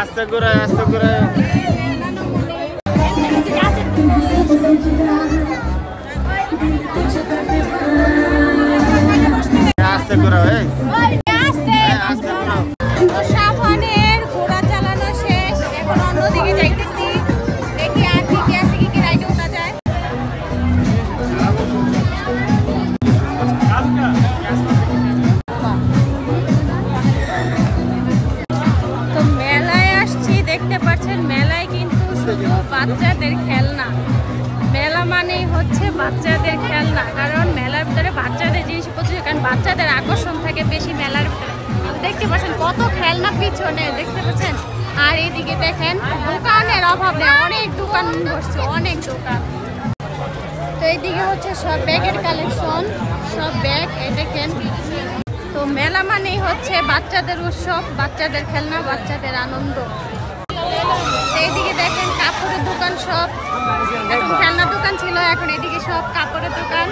আস্তে করে আস্তে করে আস্তে করে সাফানের ঘোড়া চালানো শেষ, এখন অন্যদিকে যাইতেছি, দেখি আর কি কি আছে, কি কি রাইডে ওঠা যায়। তো মেলায় আসছি, দেখতে পাচ্ছেন মেলায় কিন্তু শুধু বাচ্চাদের খেলনা। মেলা মানেই হচ্ছে বাচ্চাদের খেলনা, কারণ মেলার ভিতরে বাচ্চাদের জিনিসপত্র, কারণ বাচ্চাদের আকর্ষণ থাকে বেশি মেলার ভিতরে। দেখতে পাচ্ছেন কত খেলনা পিছনে, দেখতে পাচ্ছেন। আর এইদিকে দেখেন দোকানের অভাব নেই, অনেক দোকান বসছে, অনেক দোকান। তো এইদিকে হচ্ছে সব ব্যাগের কালেকশন, সব ব্যাগ, এই দেখেন। তো মেলা মানেই হচ্ছে বাচ্চাদের উৎসব, বাচ্চাদের খেলনা, বাচ্চাদের আনন্দ। এইদিকে দেখেন কাপড়ের দোকান, সব এখন খেলনা দোকান ছিল, এখন এদিকে সব কাপড়ের দোকান।